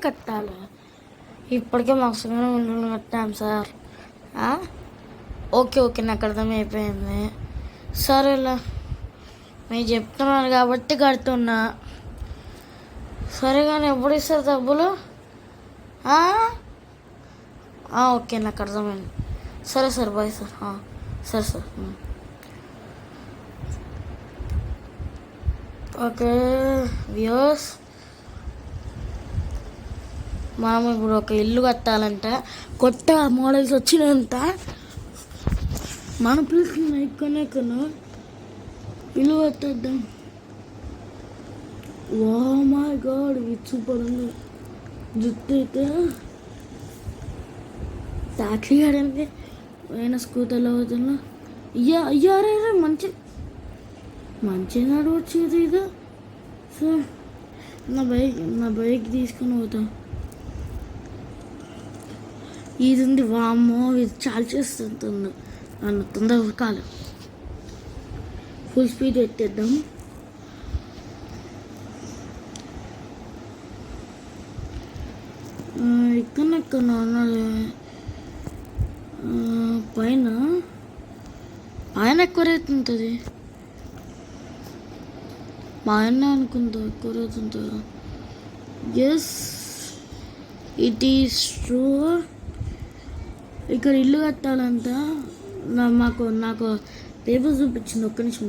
కట్టాలి. ఇప్పటికే మస్తుగా ఇల్లు కట్టాం సార్. ఓకే ఓకే, నాకు అర్థమైపోయింది. సరేలా, మీరు చెప్తున్నారు కాబట్టి కడుతున్నా. సరే కానీ ఎప్పుడు ఇస్తారు డబ్బులు? ఓకే, నాకు అర్థమైంది. సరే సార్, బాయ్ సార్. సరే సార్. ఓకే వ్యూస్, మనం ఇప్పుడు ఒక ఇల్లు కట్టాలంట. కొత్త మోడల్స్ వచ్చినంత మన పిలుచుకున్న ఎక్కడెక్కను ఇల్లు కట్టేద్దాం. ఓ మై గాడ్, ఇది సూపర్ ఉంది. జుట్టు అయితే టాక్సీ ఆడండి అయినా స్కూటర్లో అవుతున్నా. అయ్యారే మంచిగా నడవచ్చేది ఇదో. సో నా బైక్ తీసుకుని పోతా. ఇది ఉంది, వామ్మో, ఇది చాలా చేస్తుంది. నన్ను తొందరగా కాదు, ఫుల్ స్పీడ్ పెట్టేద్దాం. ఇక్కడ ఉన్నది పైన ఎక్కువ రేట్ ఉంటుంది. మా ఆయన అనుకుంటా ఎక్కువ రేట్ ఉంటుంది. Yes, it is true. ఇక్కడ ఇల్లు కట్టాలంట. నాకు పేపర్ చూపించింది, ఒక్క నిమిషం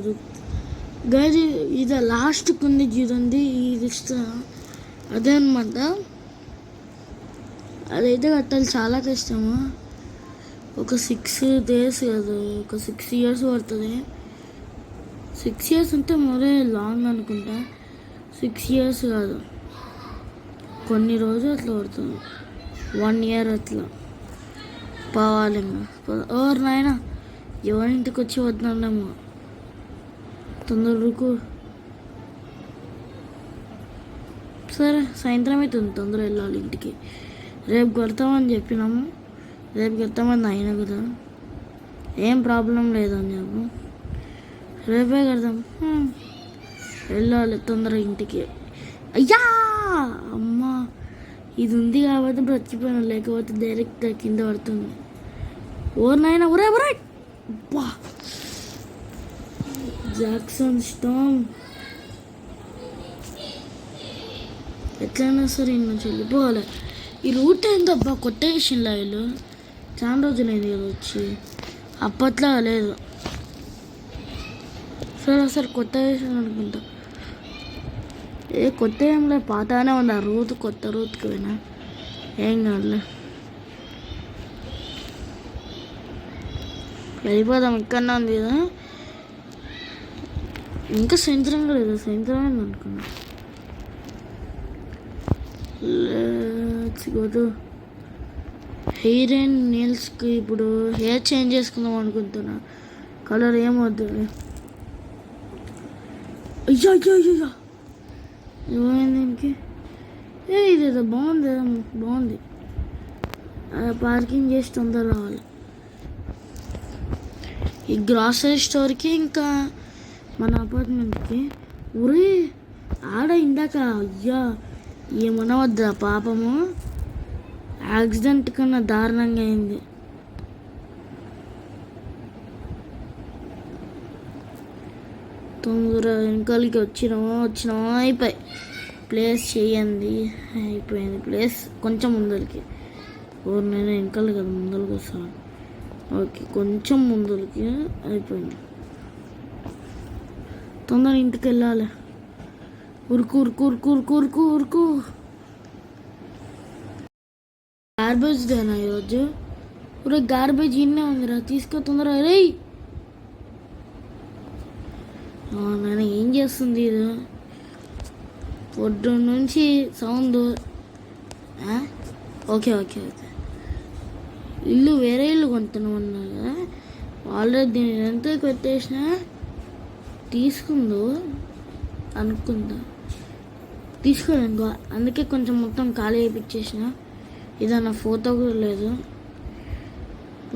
గది. ఇది లాస్ట్కి ఉంది చూడండి, ఇది ఇస్తా. అదే అనమాట, అదైతే కట్టాలి. చాలా కష్టము. ఒక 6 days కాదు, ఒక 6 years పడుతుంది. 6 years అంటే మరే లాంగ్ అనుకుంటా. 6 years కాదు, కొన్ని రోజులు అట్లా పడుతుంది. 1 year అట్లా పోవాలి. ఓర్ నాయన, ఎవరింటికి వచ్చి వద్దాము. తొందరకు సరే, సాయంత్రం అవుతుంది, తొందర వెళ్ళాలి ఇంటికి. రేపు కొడతామని చెప్పినాము, రేపు కడతామని అయినా కదా, ఏం ప్రాబ్లం లేదని చెప్పు. రేపే కడదాం. వెళ్ళాలి తొందరగా ఇంటికి. అయ్యా అమ్మా, ఇది ఉంది కాబట్టి బ్రతికిపోయినా, లేకపోతే డైరెక్ట్ కింద పడుతుంది. ఓర్నైనా ఒరే జాక్సన్ స్టామ్. ఎట్లయినా సరే నుంచి వెళ్ళిపోవాలి. ఈ రూట్ ఏందబ్బా, కొత్త విషయంలో వీళ్ళు చాలా రోజులైంది కదా వచ్చి, అప్పట్లో లేదు. సరే కొత్త విషయం అనుకుంటా. కొత్త ఏం లేదు, పాతగానే ఉంది. ఆ రూట్ కొత్త రూట్కి పోయినా ఏం కాదులే, వెళ్ళిపోదాం. ఇక్కడనే ఉంది కదా, ఇంకా సాయంత్రం లేదు, సాయంత్రం అనుకున్నా. Let's go to hair and నెయిల్స్కి. ఇప్పుడు హెయిర్ చేంజ్ చేసుకుందాం అనుకుంటున్నా. కలర్ ఏమవుద్దు. అయ్యో ఏమైంది దీనికి? ఇదేదో బాగుంది. పార్కింగ్ చేసి తొందర రావాలి. ఈ గ్రాసరీ స్టోర్కి ఇంకా మన అపార్ట్మెంట్కి. ఊరి ఆడ ఇందాక అయ్యా ఏమన్నా వద్దా పాపము, యాక్సిడెంట్ కన్నా దారుణంగా అయింది. తొందర వెనకాలకి వచ్చినామా అయిపోయి. ప్లేస్ చేయండి, అయిపోయింది ప్లేస్. కొంచెం ముందరికి, నేను వెనకాల కదా ముందరికి వస్తాను. ఓకే, కొంచెం ముందరికి అయిపోయింది. తొందర ఇంటికి వెళ్ళాలి. ఉరుకు. గార్బేజ్ దేనా ఈరోజు? గార్బేజ్ ఇన్నే ఉందిరా, తీసుకో తొందరగా. రే నేను ఏం చేస్తుంది ఇది? పొద్దు నుంచి సౌండ్. ఓకే ఇల్లు వేరే ఇల్లు కొంటున్నాం అన్నా కదా, ఆల్రెడీ దీన్ని ఎంత పెట్టేసినా తీసుకుందో అనుకుందా. తీసుకోలేను, అందుకే కొంచెం మొత్తం ఖాళీ అయిపించేసిన. ఇదన్న ఫోటో కూడా లేదు.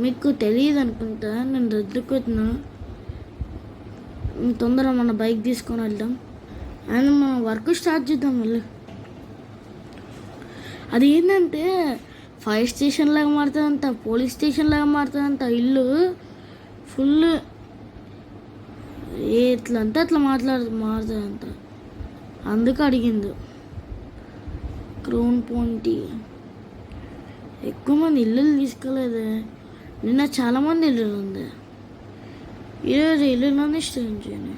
మీకు తెలియదు అనుకుంటా, నేను రద్దుకొచ్చినా. తొందరగా మన బైక్ తీసుకొని వెళ్దాం అండ్ మనం వర్క్ స్టార్ట్ చేద్దాం. మళ్ళీ అది ఏంటంటే ఫైర్ స్టేషన్ లాగా మారుతుందంట, పోలీస్ స్టేషన్ లాగా మారుతుందంట ఇల్లు ఫుల్. ఎట్లా అంటే అట్లా మారుతుందంట. అందుకు అడిగింది. క్రౌన్ పాయింట్ ఎక్కువ మంది ఇల్లు తీసుకోలేదే. నిన్న చాలామంది ఇల్లు ఉంది. ఈరోజు ఇల్లులోనే స్టేషన్ చేయండి.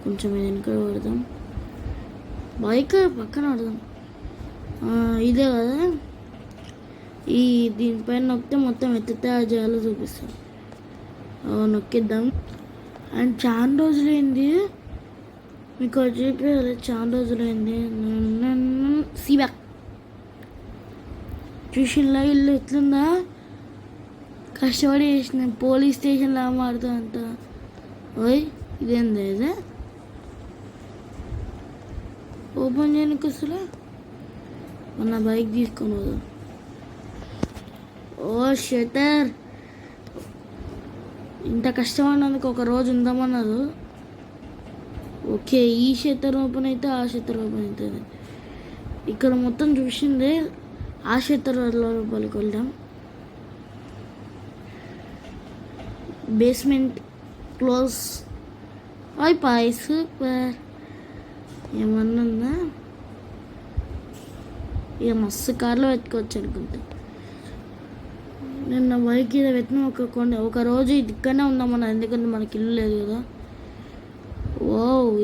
కొంచెం వెనక పడదాం, బైక్ పక్కన పడదాం. ఇదే కదా, ఈ దీనిపైన నొక్కితే మొత్తం ఎత్తితే ఆ చేయాలో చూపిస్తాం. నొక్కిద్దాం. అండ్ చాలా రోజులైంది మీకు చెప్పి, చాలా రోజులైంది. సీబ్యాక్ ట్యూషన్లో ఇల్లు ఎట్లుందా, కష్టపడి చేసిన. పోలీస్ స్టేషన్లో మారుతా అంట. ఓయ్ ఇదేందా ఇదే, ఓపెన్ చేయడానికి వస్తులే. మన బైక్ తీసుకొని పోదాం. ఓ షటర్, ఇంత కష్టపడినందుకు ఒక రోజు ఉందామన్నారు. ఓకే, ఈ షటర్ ఓపెన్ అయితే ఆ షటర్ ఓపెన్ అవుతుంది. ఇక్కడ మొత్తం చూసిందే ఆ షటర్ లోపలికి వెళ్దాం. బేస్మెంట్ క్లోజ్ అయిపోయి. సూపర్. ఏమన్నా ఉందా? ఇక మస్తు కార్లో పెట్టుకోవచ్చు అనుకుంటా. నిన్న బైక్ మీద పెట్టిన ఒక రోజు ఇక్కడనే ఉందామన్నా, ఎందుకంటే మనకి ఇల్లు లేదు కదా. ఓ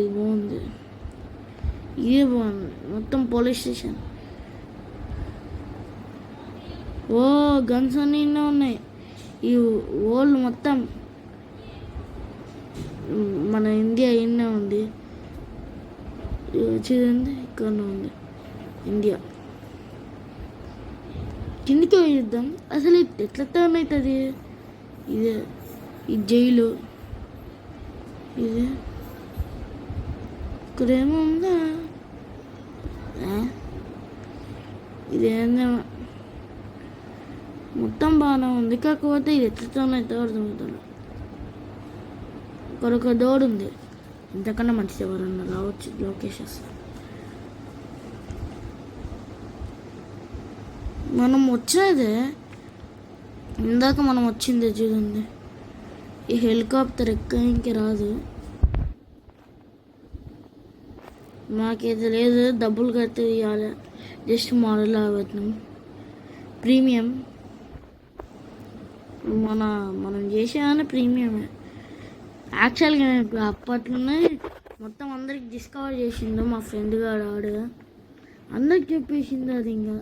ఇది బాగుంది, ఇదే బాగుంది. మొత్తం పోలీస్ స్టేషన్. ఓ గన్స్ అన్నీ ఇన్నే ఉన్నాయి. ఈ ఓల్డ్ మొత్తం మన ఇండియా ఇన్నే ఉంది. వచ్చేది ఇక్కడనే ఉంది ఇండియా. కిందికి వేద్దాం. అసలు ఎట్లా టర్న్ అవుతుంది? ఇదే ఈ జైలు. ఇదే ఇక్కడేమో ఉందా? ఇదేమో మొత్తం బాగానే ఉంది, కాకపోతే ఇది ఎట్లా టర్న్ అవుతుందో అర్థమవుతుంది. ఒక డోర్ ఉంది. ఇంతకన్నా మంచిది ఎవరన్నా రావచ్చు. లొకేషన్స్ మనం వచ్చినదే ఇందాక మనం వచ్చిందే చూడండి. ఈ హెలికాప్టర్ ఎక్కడానికి రాదు, మాకైతే లేదు. డబ్బులు కడితే ఇవ్వాలి. జస్ట్ మోడల్ అవుతున్నాం. ప్రీమియం మనం చేసేదాన్ని ప్రీమియమే. యాక్చువల్గా అప్పట్లోనే మొత్తం అందరికి డిస్కవర్ చేసిండు మా ఫ్రెండ్ గారు. ఆడు అందరికి చెప్పేసిండు. అది ఇంకా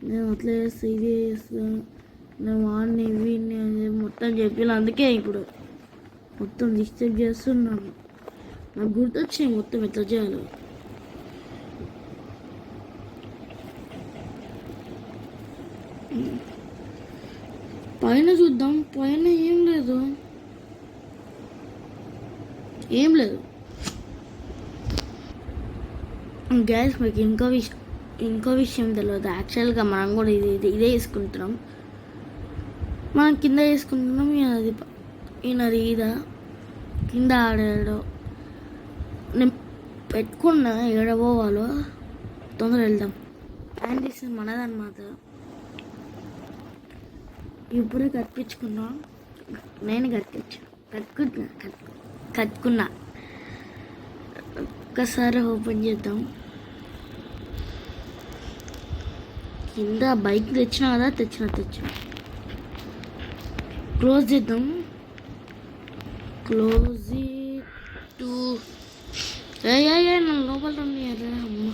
నేను అట్లా చేస్తా, ఇది చేస్తా, నేను వాడిని వీడిని అని మొత్తం చెప్పిన. అందుకే ఇప్పుడు మొత్తం డిస్టర్బ్ చేస్తున్నాను. నాకు గుర్తొచ్చాయి మొత్తం ఎట్లా చేయాలి. పైన చూద్దాం. పైన ఏం లేదు, ఏం లేదు. గ్యాస్ మీకు ఇంకో విషయం తెలియదు. యాక్చువల్గా మనం కూడా ఇదే వేసుకుంటున్నాం. మనం కింద వేసుకుంటున్నాం. ఈయనది ఈద కింద ఆడాడో నేను పెట్టుకున్నా. ఏడపోవాలో తొందర వెళ్దాం. అండ్ ఇది మనదన్నమాట. ఇప్పుడే కట్టించుకున్నా. నేను కట్టుకున్నా. ఒక్కసారి ఓపెన్ చేద్దాం. కింద బైక్ తెచ్చినా కదా, తెచ్చిన క్లోజ్ చేద్దాం. క్లోజ్ టు నన్ను లోపల అమ్మ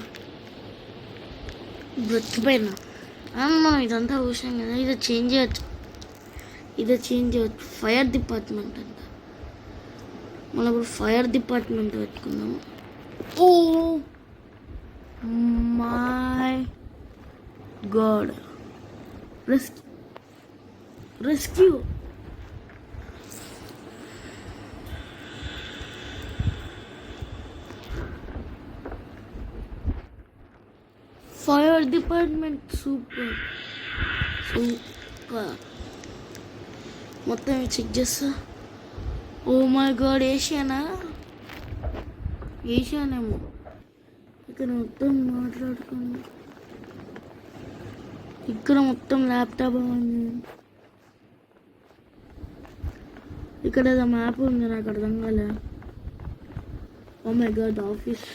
బ్రతికిపోయినా. మనం ఇదంతా చూసాం కదా, ఇది చేంజ్ చేయొచ్చు. ఫైర్ డిపార్ట్మెంట్ అంట. మళ్ళీ ఇప్పుడు ఫైర్ డిపార్ట్మెంట్ పెట్టుకున్నాము. Oh my God, rescue. Fire department super. మొత్తం చెక్ చేస్తా. ఓ మై గాడ్, ఏషియానేమో. ఇక్కడ మొత్తం మాట్లాడుకోండి. ఇక్కడ మొత్తం ల్యాప్టాప్ ఉంది. ఇక్కడ ఏదో మ్యాప్ ఉంది, నాకు అర్థం కాలే. ఓ మై గాడ్, ఆఫీస్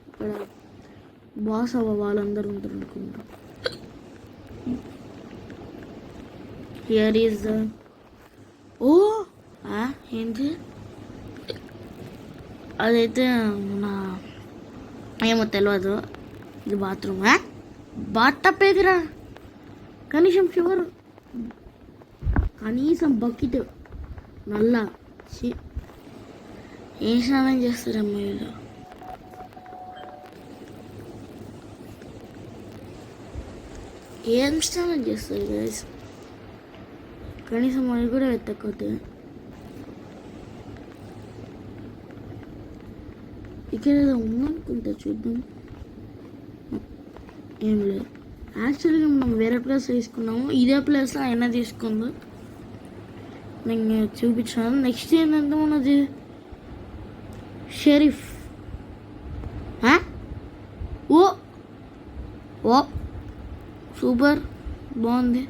ఇక్కడ బాస్ వాళ్ళందరూ ఉంటారు అనుకుంటా. హియర్ ఈజ్ ఓ ఏంటి అదైతే నా ఏమో తెలియదు. ఇది బాత్రూమ్. బాత్ తప్పేదిరా, కనీసం షవర్, కనీసం బకెట్ నల్ల ఏం స్నానం చేస్తారమ్మా వీళ్ళు. ఏం స్నానం చేస్తారు గైస్, కనీసం అది కూడా వెతకపోతే. ఇక్కడ ఏదో ఉందనుకుంటా, చూద్దాం. ఏం లేదు, యాక్చువల్గా మనం వేరే ప్లేస్ తీసుకున్నాము, ఇదే ప్లేస్లో అయినా తీసుకుంది. నేను చూపించాను. నెక్స్ట్ ఏంటంటే మనది షెరీఫ్. ఓ ఓ సూపర్, బాగుంది.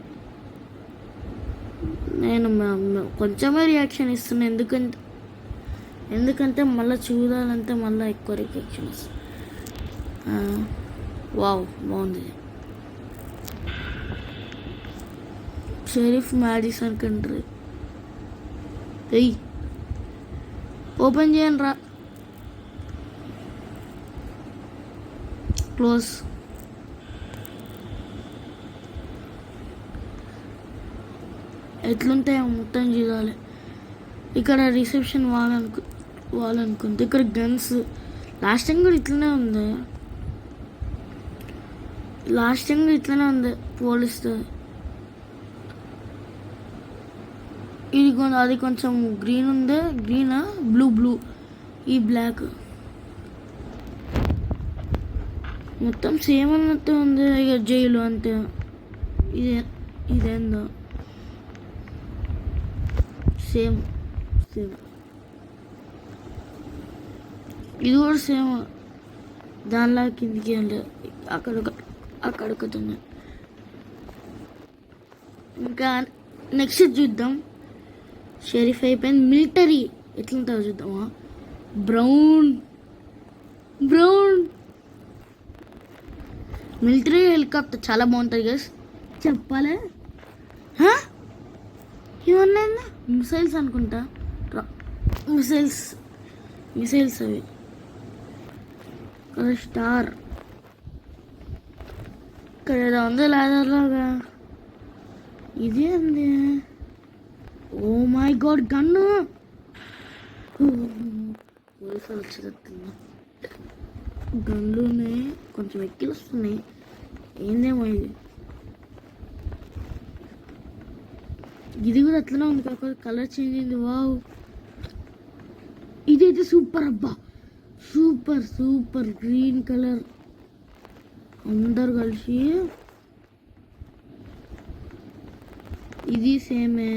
నేను కొంచెమే రియాక్షన్ ఇస్తున్నాను, ఎందుకంటే మళ్ళీ చూడాలంటే మళ్ళీ ఎక్కువ రియాక్షన్ వస్తుంది. వావ్, బాగుంది. Sheriff Madison country. ఎయ్ ఓపెన్ చేయండి రా. క్లోజ్. ఎట్లుంటాయో మొత్తం చూడాలి. ఇక్కడ రిసెప్షన్ వాళ్ళనుకుంటే ఇక్కడ గన్స్. లాస్ట్ టైం కూడా ఇట్లనే ఉంది, పోలిస్తే. ఇది అది కొంచెం గ్రీన్ ఉంది, గ్రీనా బ్లూ, ఈ బ్లాక్ మొత్తం సేమ్ అన్నట్టు ఉంది. ఇక జైలు అంతే. ఇదేందో సేమ్, ఇది కూడా సేమ్, దానిలా కిందికి అక్కడొకటి. ఇంకా నెక్స్ట్ చూద్దాం. షెరీఫ్ అయిపోయింది. మిలిటరీ ఎట్లుంటుందో చూద్దామా. బ్రౌన్ మిలిటరీ హెలికాప్టర్ చాలా బాగుంటుంది గైస్, చెప్పాలి. ఇవన్నీ మిసైల్స్ అనుకుంటా, మిసైల్స్ అవి. స్టార్ ఇక్కడ ఏదో ఉంది లాగా. ఇది అంది. Oh my God, gun. పోలీసులు వచ్చేటట్టున్నా. గన్లు ఉన్నాయి, కొంచెం ఎక్కిలు వస్తున్నాయి. ఏందేమో ఇది కూడా అట్లనే ఉంది, కాకపోతే కలర్ చేంజ్ అయింది. వావ్, ఇదైతే సూపర్ అబ్బా, సూపర్ గ్రీన్ కలర్. అందరు కలిసి ఇది సేమే,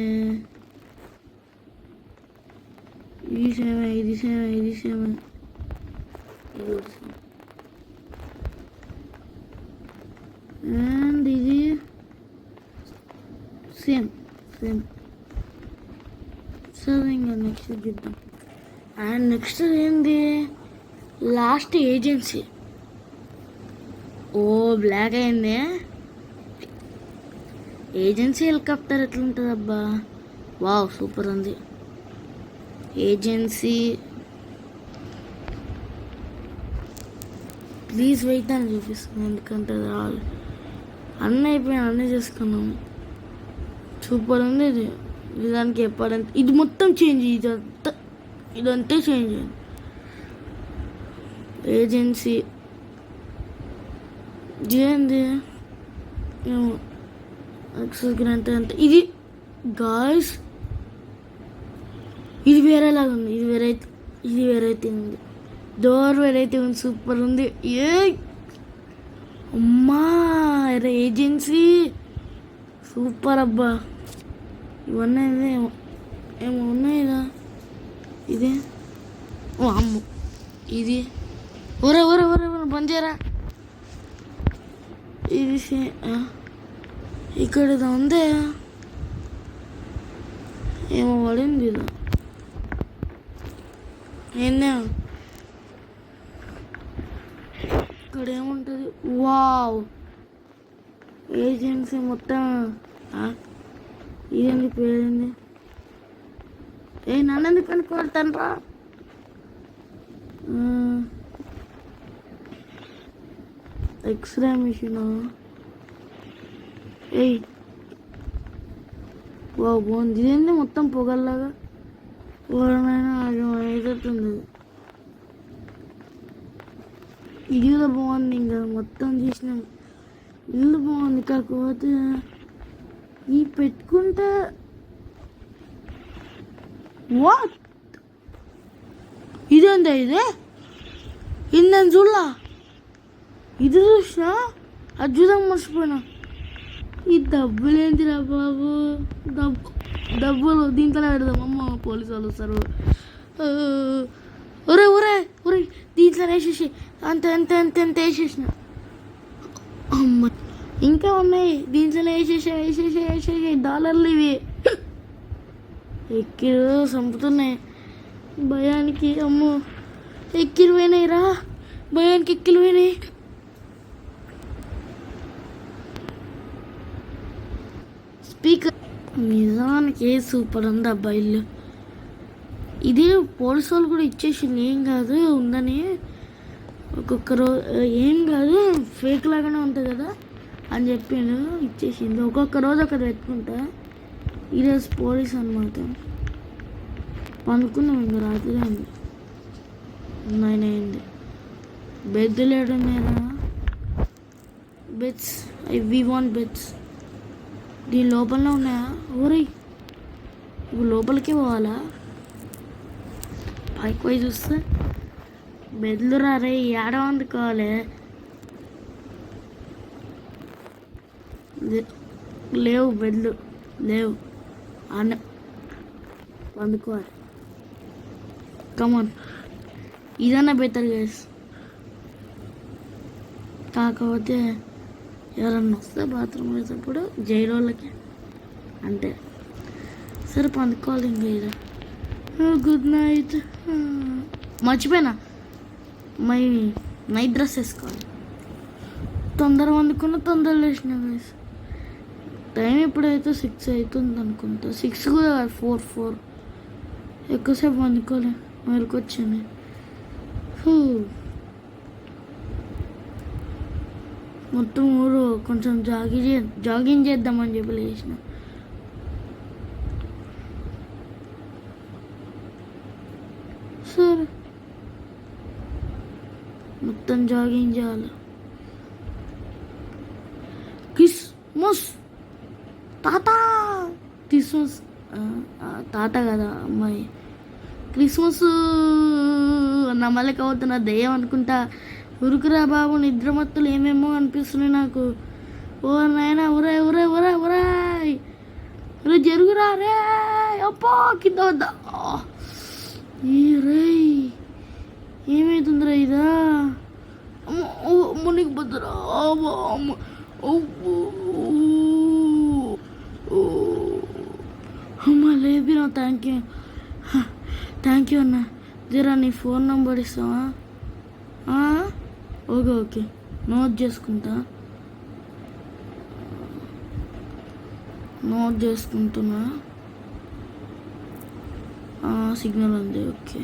ఇది సేమే. అండ్ ఇది సేమ్. సరే ఇంకా నెక్స్ట్ చూద్దాం. అండ్ నెక్స్ట్ ఏంది, లాస్ట్ ఏజెన్సీ. ఓ బ్లాక్ అయింది. ఏజెన్సీ హెలికాప్టర్ ఎట్లుంటుంది అబ్బా. వావ్, సూపర్ ఉంది. ఏజెన్సీ ప్లీజ్ వెయిట్ అని చూపిస్తుంది, ఎందుకంటే అన్నీ అయిపోయాయి, అన్నీ చేసుకున్నాము. సూపర్ ఉంది ఇది. దానికి ఎప్పుడంటే ఇది మొత్తం చేంజ్, ఇదంతా చేంజ్ అయింది. ఏజెన్సీ ఏంది, యాక్సెస్ గ్రాంట్ అంటే ఇది గాయ్స్. ఇది వేరేలాగా ఉంది, ఇది వెరైటీ ఉంది. డోర్ వెరైటీ ఉంది, సూపర్ ఉంది. అమ్మా ఏజెన్సీ సూపర్ అబ్బా. ఇవన్నీ ఏమో ఉన్నాయిదా. ఇదే ఓ అమ్మ, ఇది బంద్ చేయరా. ఇది ఇక్కడ ఇది ఉందే, ఏమో పడింది ఇది. ఏందే ఇక్కడ ఏముంటుంది? వావ్, ఏజెన్సీ మొత్తం. ఇదేంది పేరుంది? నన్ను ఎందుకు కనుక్కోడతాను రా. X-ray machine. బాగుంది. ఇదేంది మొత్తం పొగల్లాగా? ఎవరైనా ఏదవుతుంది. ఇది కూడా బాగుంది. ఇంకా మొత్తం చూసినాం. ఇల్లు బాగుంది, కాకపోతే ఈ పెట్టుకుంటే వాట్ ఇదేందా? ఇది నేను చూడలా. ఇది చూసినా, అది చూద్దాం మర్చిపోయినా. ఈ డబ్బులేంటిరా బాబు? డబ్బులు దీంట్లో పెడదాం. అమ్మ పోలీసు వాళ్ళు వస్తారు. ఒరే ఒరే ఒరే, దీంట్లో వేసేసి అంత ఎంత ఎంత ఎంత వేసేసిన. అమ్మ ఇంకా ఉన్నాయి. దీంట్లో వేసేసి డాలర్లు ఇవి ఎక్కిరు చంపుతున్నాయి భయానికి. అమ్మో ఎక్కిరు పోయినాయి రా, భయానికి ఎక్కిలు పోయినాయి. స్పీకర్ నిజానికి సూపర్ ఉంది అబ్బా ఇల్లు. ఇది పోలీసు వాళ్ళు కూడా ఇచ్చేసింది, ఏం కాదు ఉందని. ఒక్కొక్క రోజు ఏం కాదు, ఫేక్ లాగానే ఉంటుంది కదా అని చెప్పిండు, ఇచ్చేసింది. ఒక్కొక్క రోజు ఒకటి పెట్టుకుంటా. ఈరోజు పోలీస్ అనమాట. పనుకున్నాం ఇంకా, రాత్రి అయింది, 9 అయింది. బెడ్ లేడు మేరా. Beds, we want beds. దీని లోపలనే ఉన్నాయా? ఊరి ఇప్పుడు లోపలికి పోవాలా? పైకి పోయి చూస్తే బెడ్లు రారే, ఏడ అందుకోవాలి? లేవు బెడ్లు, లేవు. అన్న అందుకోవాలి. కమాన్, ఇదన్నా బెటర్ గైస్. కాకపోతే ఎవరన్నా వస్తే బాత్రూమ్ వేసేటప్పుడు జైలోళ్ళకి అంటే సరే పండుకోవాలి. ఇంకా ఇది గుడ్ నైట్. మర్చిపోయినా మై నైట్ డ్రెస్ వేసుకోవాలి. తొందరగా వండుకున్న తొందరగా లేచిన గైస్. టైం ఇప్పుడైతే 6 అవుతుంది అనుకుంటా. 6 కూడా 4 ఎక్కువసేపు వండుకోలే, మెరుకొచ్చింది. మొత్తం ఊరు కొంచెం జాగింగ్ చేద్దామని చెప్పి లేచిన. సరే మొత్తం జాగింగ్ చేయాలి. క్రిస్మస్ క్రిస్మస్ తాత కదా అమ్మాయి. క్రిస్మస్ నమ్మలేక అవుతున్నా, దయ్యం అనుకుంటా. ఉరుకురా బాబు, నిద్రమత్తులు ఏమేమో అనిపిస్తున్నాయి నాకు. ఓ నాయనా, ఉరాయ్ ఉరాయ్ ఉరాయ్ ఉరాయ్, రే జరుగురా రే. అప్పా కింద వద్దా రే, ఏమైతుందిరా ఇదా? మునికి పోతురా అమ్మ లేపినా. థ్యాంక్ యూ అన్న. జరా నీ ఫోన్ నెంబర్ ఇస్తావా? ఓకే నోట్ చేసుకుంటున్నా. సిగ్నల్ ఉంది. ఓకే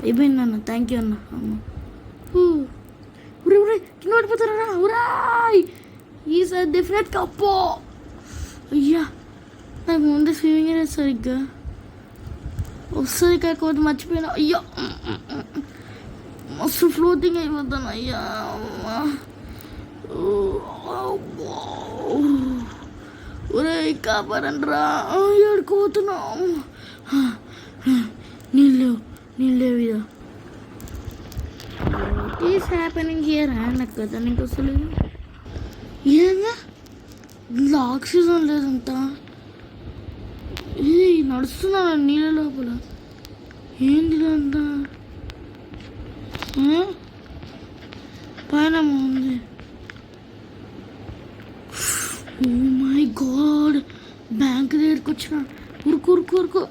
అయిపోయింది అన్న. థ్యాంక్ యూ అన్న. అమ్మ ఉరే కింద పడిపోతారా? ఉరాయ్, ఈసారి డెఫినెట్గా. అప్పో అయ్యా, నాకు ముందే స్విమ్మింగ్ అనేది సరిగ్గా వస్తుంది, కాకపోతే మర్చిపోయినా. అయ్యో మస్తు ఫ్లోటింగ్ అయిపోతాను. అయ్యా ఒరే కాపాడండి రా, ఏడుకోతున్నాం. నీళ్ళు ఇదా. Is happening here. నాకు కదా నీకు వస్తలేదు. ఏంగా ఇంట్లో ఆక్సిజన్ లేదంతా. ఇది నడుస్తున్నా నీళ్ళ లోపల. ఏంటి అంతా పైన ఉంది. ఓ మై గాడ్, బ్యాంక్ దగ్గరికి వచ్చిన. ఊరుకో ఊరుకో ఊరుకో,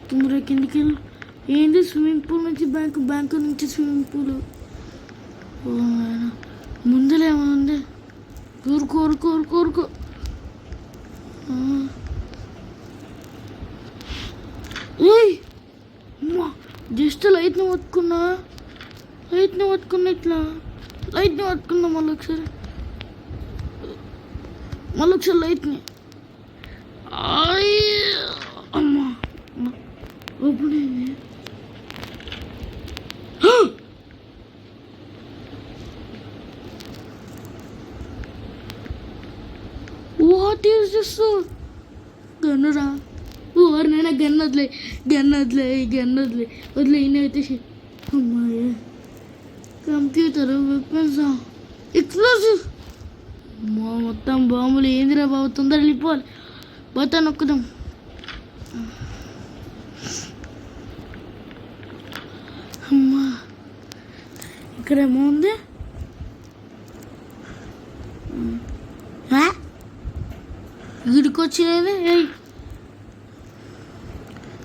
తొందరగా కిందికి వెళ్ళు. ఏంది స్విమ్మింగ్ పూల్ నుంచి బ్యాంక్, బ్యాంక్ నుంచి స్విమ్మింగ్ పూల్. ఓ నాయన, ముందులో ఏమైనా ఉంది. ఊరుకో ఊరుకో ఊరుకో ఊరుకో. ఏయ్ అమ్మా, జస్ట్ లైట్ని పట్టుకున్నా ఇట్లా లైట్ని పట్టుకున్నా. మళ్ళీ ఒకసారి లైట్ని. అమ్మా ఓపెన్ అయింది. What is this? గన్నురా. ఓరినైనా గన్ వదిలే అయితే. అమ్మాయి కంప్యూటర్, వెపన్స్, ఎక్స్ప్లోజివ్, మొత్తం బాంబులు. ఏందిరా బాబు, తొందరగా వెళ్ళిపోవాలి. బటన్ నొక్కుదాం. అమ్మా, ఇక్కడేమో ఉంది. వీడికి వచ్చినది.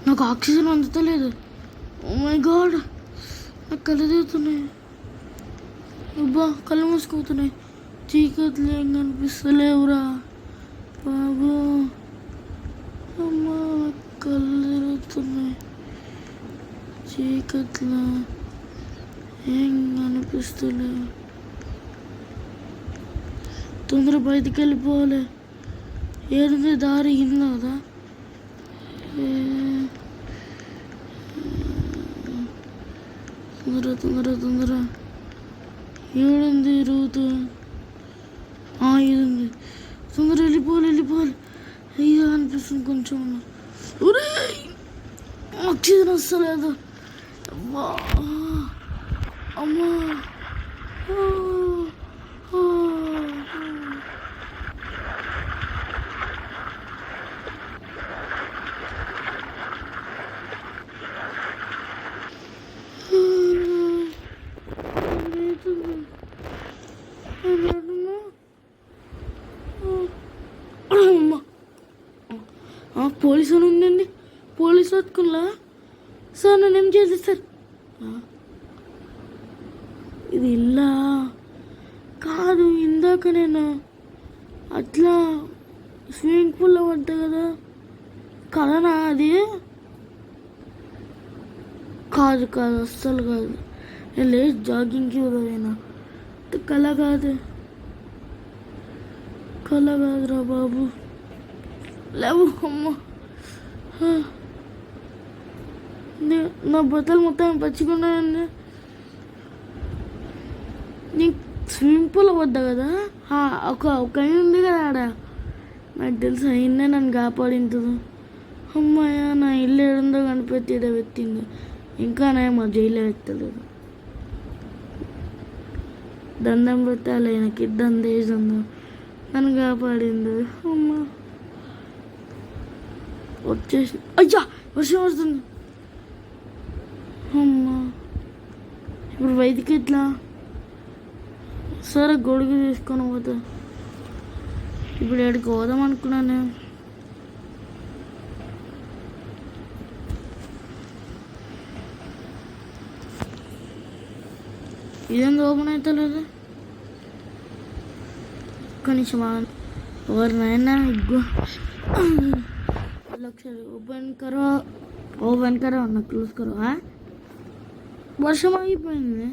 నాకు ఆక్సిజన్ అందుతలేదు. ఓ మై గాడ్, నాకు కళ్ళు తిరుగుతున్నాయి. అబ్బా, కళ్ళు మూసుకుపోతున్నాయి. చీకట్లు ఏం కనిపిస్తలేవురా బాబు. అమ్మా, కళ్ళు తిరుగుతున్నాయి. చీకట్లో ఏం కనిపిస్తలేవు. తొందర బయటికి వెళ్ళిపోవాలి. ఏడుంది దారి కింద కదా. తొందర ఏడుంది రూతు. ఇది ఉంది. తొందర వెళ్ళిపోవాలి. అయ్యో అనిపిస్తుంది కొంచెం. ఆక్సిజన్ వస్తలేదు. అమ్మా, పోలీసు ఉందండి. పోలీసు పట్టుకున్నా సార్. నన్ను ఏం చేయాలి సార్? ఇది ఇల్లా కాదు. ఇందాక నేను అట్లా స్విమ్మింగ్ పూల్లో పడ్డా కదా. కదనా అది? కాదు అస్సలు కాదు. నేను లేచి జాగింగ్కి పోయినా. కళ కాదురా బాబు. లేవు. అమ్మ, నా బట్టలు మొత్తం పచ్చిగున్నాయండి. నీకు స్విమ్మింగ్ పూల్ వద్దా కదా. ఒక ఉంది కదా ఆడ. నాకు తెలుసు అయినా నన్ను కాపాడింది. అమ్మాయ, నా ఇల్లు ఏడుందో కనిపెట్టి పెట్టింది. ఇంకా మా జైల్లో పెట్టలేదు. దండం పెట్టాలి ఆయనకి. దందేసిందో నన్ను కాపాడింది. అమ్మ, వచ్చేసి. అయ్యా, వర్షం వస్తుంది. అమ్మా, ఇప్పుడు బయటికి ఎట్లా? సరే, గొడుగు తీసుకొని పోతా. ఇప్పుడు ఎక్కడికి పోదాం అనుకున్నాను. ఇదేం ఓపెన్ అవుతలేదు. కొంచెం ఎవరినైనా ఓపెన్ కరో నా క్లోజ్ కరో. వర్షం ఆగిపోయింది.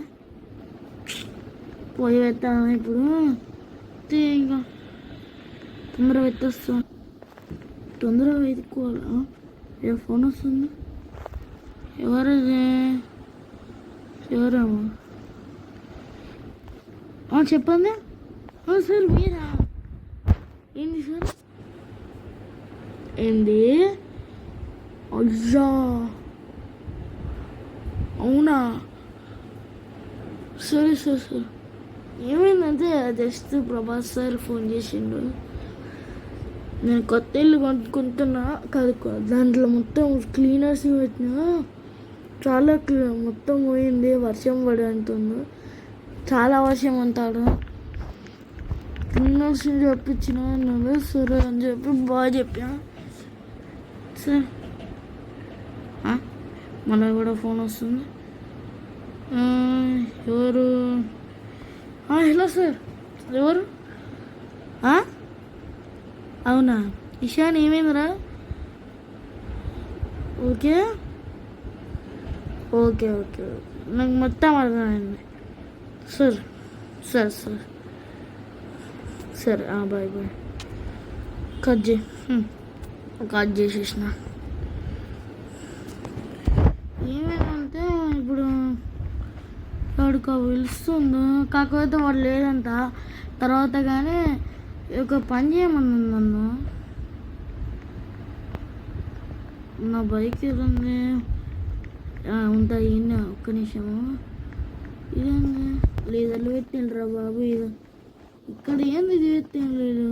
పోయి పెట్టాను ఇప్పుడు. ఇంకా తొందరగా పెట్టేస్తా. తొందరగా వెతుక్కోవాలా. ఏ ఫోన్ వస్తుంది? ఎవరేమో చెప్పండి. సార్ మీరా? ఏంటి సార్? ఏంది? అయ్యా, అవునా? సరే సార్. ఏమైందంటే జస్ట్ ప్రభాస్ సార్ ఫోన్ చేసిండు. నేను కొత్త ఇల్లు కొనుక్కుంటున్నా కాదు, దాంట్లో మొత్తం క్లీనర్స్ పెట్టినా. చాలా మొత్తం పోయింది. వర్షం పడి అంటుండు. చాలా వర్షం అంటాడు. క్లీనర్స్ చెప్పించిన నువ్వే సరే అని చెప్పి బాగా చెప్పా. సార్ మళ్ళీ కూడా ఫోన్ వస్తుంది. ఎవరు? హలో సార్, ఎవరు? అవునా ఇషాన్, ఏమైందిరా? ఓకే ఓకే ఓకే నాకు మొత్తం అర్థమైంది సార్. సార్ సార్ సరే బాయ్ బాయ్. కట్ చేసేసిన. ఏమేమంటే ఇప్పుడు వాడికి పిలుస్తుందో, కాకపోతే వాడు లేదంట. తర్వాత కానీ ఒక పని చేయమని నన్ను, నా బైక్ ఏదండి ఉంటా ఈయన, ఒక్క నిమిషము. ఇదేంది లేదర్లు పెట్టినరా బాబు, ఇది ఇక్కడ ఏంది ఇది పెట్టిన లేదు,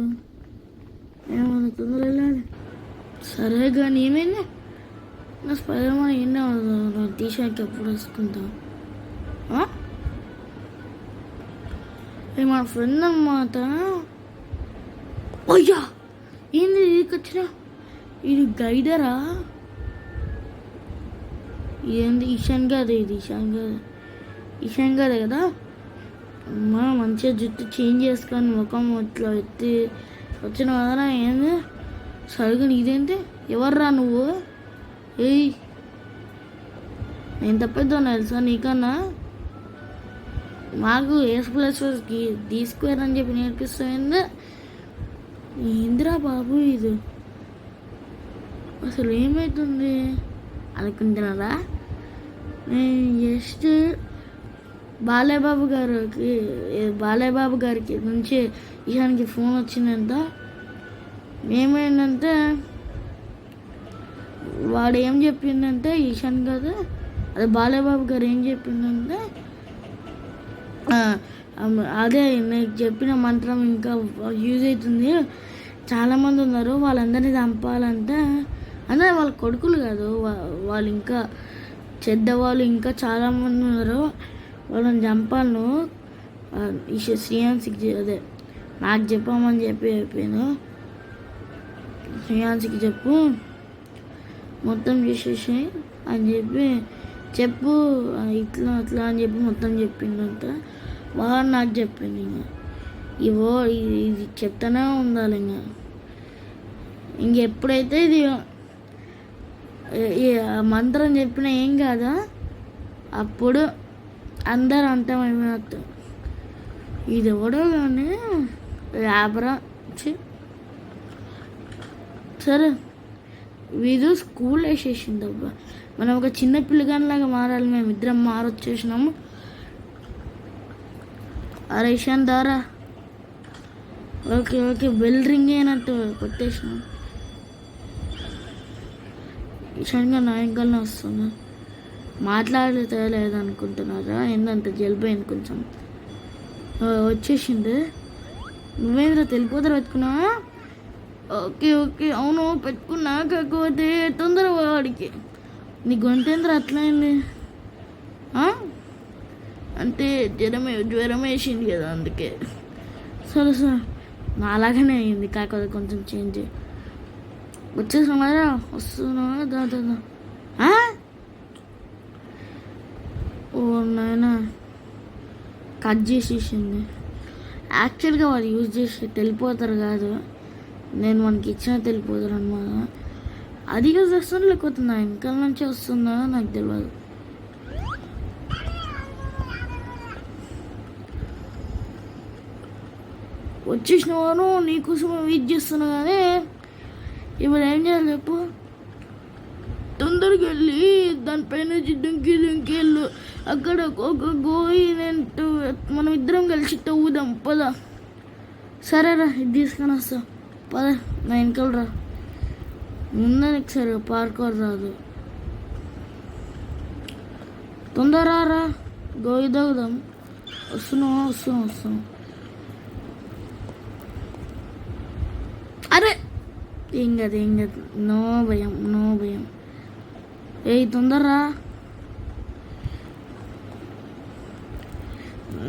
ఏమన్నా తొందర వెళ్ళాలి. సరే కానీ ఏమైంది? నా స్పైడర్మా ఎన్నో టీషర్ట్ ఎప్పుడు వేసుకుంటా. మా ఫ్రెండ్ అన్నమాట. అయ్యా ఏంది ఇదికి వచ్చిన? ఇది గైడరా? ఏంది ఇషాన్ గారు? ఇది ఇషాన్ గారే కదా. అమ్మా మంచిగా జుట్టు చేంజ్ చేసుకొని ముఖం ఇట్లా ఎత్తి వచ్చిన కదరా. ఏంది సరిగ్గా ఇదేంటి? ఎవర్రా నువ్వు? ఏయ్ నేను తప్పేద్దాను తెలుసా నీకన్నా. మాకు S++కి D² అని చెప్పి నేర్పిస్తుంది. ఏందిరా బాబు ఇది? అసలు ఏమవుతుంది అనుకుంటున్నారా? నేను జస్ట్ బాలయ్యబాబు గారికి నుంచి ఇషాన్కి ఫోన్ వచ్చిందంట. ఏమైందంటే వాడు ఏం చెప్పిందంటే, ఇషాన్ కాదు అదే బాలయ్యబాబు గారు ఏం చెప్పిందంటే, అదే నీకు చెప్పిన మంత్రం ఇంకా యూజ్ అవుతుంది, చాలామంది ఉన్నారు వాళ్ళందరినీ చంపాలంటే. అంటే వాళ్ళ కొడుకులు కాదు, వాళ్ళు ఇంకా చెడ్డవాళ్ళు ఇంకా చాలామంది ఉన్నారు, వాళ్ళని చంపాను. శ్రీయాన్సికి అదే నాకు చెప్పామని చెప్పాను. శ్రీయాన్సికి చెప్పు మొత్తం చేసేసి అని చెప్పు ఇట్లా అట్లా అని చెప్పి మొత్తం చెప్పిందంట. వాడు నాకు చెప్పింది. ఇది చెప్తానే ఉండాలి. ఇంకెప్పుడైతే ఇది మంత్రం చెప్పినా ఏం కాదా, అప్పుడు అందరు అంటామేమవుతాం. ఇది ఎవడో కానీ యాబరా. సరే వీడు స్కూల్ వేసేసింది. అబ్బా మనం ఒక చిన్న పిల్లగానిలాగా మారాలి. మేము ఇద్దరం మారొచ్చేసినాము. అరే ఇషాన్ దారా. ఓకే బెల్ రింగ్ అయినట్టు కొట్టేసినాం. ఇషాన్ గారు నా ఇంకల్నే వస్తున్నా. మాట్లాడితే లేదనుకుంటున్నారా? ఏంటంటే జలిపోయింది కొంచెం. వచ్చేసింది. నువ్వేంద్ర తెలిపోతారు పెట్టుకున్నావా? ఓకే అవును పెట్టుకున్నా, కాకపోతే తొందర వాడికి. నీ గొంతేంద్ర అట్లయింది? అంటే జ్వరం వేసింది కదా అందుకే. సరే నా అలాగనే అయింది, కాకపోతే కొంచెం చేంజ్. వచ్చేసినారా? వస్తున్నావా? దాదా ఓ నాయనా కట్ చేసేసింది. యాక్చువల్గా వాళ్ళు యూజ్ చేసి వెళ్ళిపోతారు కాదు, నేను మనకి ఇచ్చిన వెళ్ళిపోతారు అనమాట. అది యూజ్ చేస్తాను, లేకపోతే నా వెనకాల నుంచి వస్తుందా నాకు తెలియదు. వచ్చేసిన వారు నీకోసం వెయిట్ చేస్తున్నా, కానీ ఇప్పుడు ఏం చేయాలి చెప్పు? తొందరగా వెళ్ళి దానిపైన దుంకి వెళ్ళు. అక్కడ ఒక గోయినట్టు మనం ఇద్దరం కలిసి తవ్వుదాం పద. సరేరా ఇది తీసుకొని వస్తా పద. నా వెనకాల రా. ముందరికి సరిగా పార్కోర్ రాదు. తొందర రా, గోయి తగ్గుదాం. వస్తున్నాం. అరే ఏం కాదు. నో భయం. ఏయ్ తొందరరా.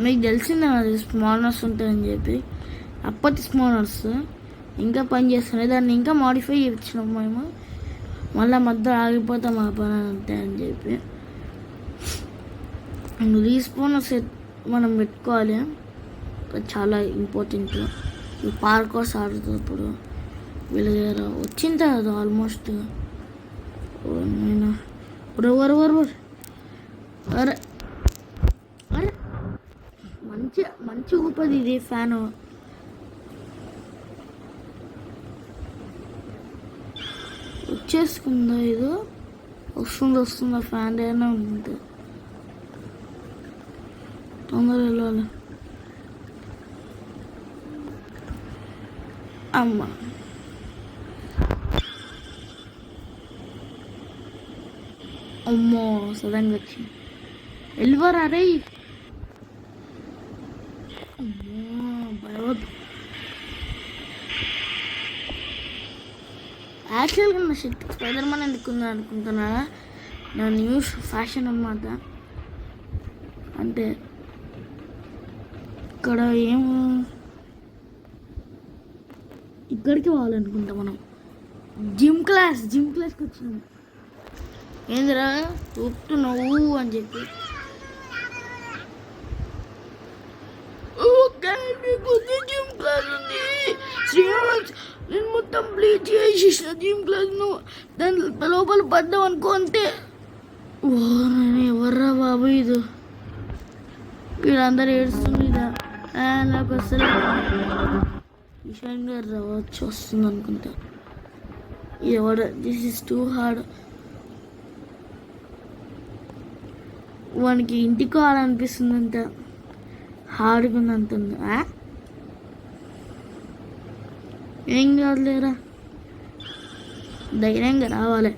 మీకు తెలిసిందే అది స్మాల్నెస్ ఉంటుందని చెప్పి. అప్పటి స్మోనర్స్ ఇంకా పని చేస్తున్నాయి. దాన్ని ఇంకా మాడిఫై చేయించినాం మేము. మళ్ళీ మధ్య ఆగిపోతాం ఆ పని అంతే అని చెప్పి రీస్పోనర్స్ మనం పెట్టుకోవాలి. చాలా ఇంపార్టెంట్. ఈ పార్కోర్స్ ఆడుతున్నప్పుడు వీళ్ళ దగ్గర వచ్చింది కదా ఆల్మోస్ట్. నేను అరే అరే మంచి ఊపది ఇది ఫ్యాను. వచ్చేసుకుందా ఇది? వస్తుందా ఫ్యాన్ అయినా ఉంది. తొందరగా వెళ్ళాలి. అమ్మ అమ్మో సడన్గా వచ్చింది. వెళ్ళిపోరా రే. అమ్మో భయవద్దు. యాక్చువల్గా నా షర్ట్ స్పైడర్ మ్యాన్ ఎందుకుందా అనుకుంటున్నా. నా న్యూస్ ఫ్యాషన్ అన్నమాట. అంటే ఇక్కడ ఏమో ఇక్కడికి పోవాలనుకుంటా మనం. జిమ్ క్లాస్కి వచ్చినాము. ఏందిరా చూపుతున్నావు అని చెప్పి జిమ్ క్లాస్ ఉంది శ్రీనివాస్. నేను మొత్తం బ్లీచ్ చేసేసిన జిమ్ క్లాస్ను. దాని లోపల పడ్డాం అనుకో అంతే. ఎవర్రా బాబు ఇది? వీళ్ళందరూ ఏడుస్తుంది. నాకు అసలు ఈశాన్ గారు రావచ్చు వస్తుంది అనుకుంటా. ఎవడ దిస్ ఇస్ టూ హార్డ్. వానికి ఇంటికి కావాలనిపిస్తుంది అంత హార్డ్గా ఉంది అంటుంది. ఏం కాదులేరా, ధైర్యంగా రావాలి.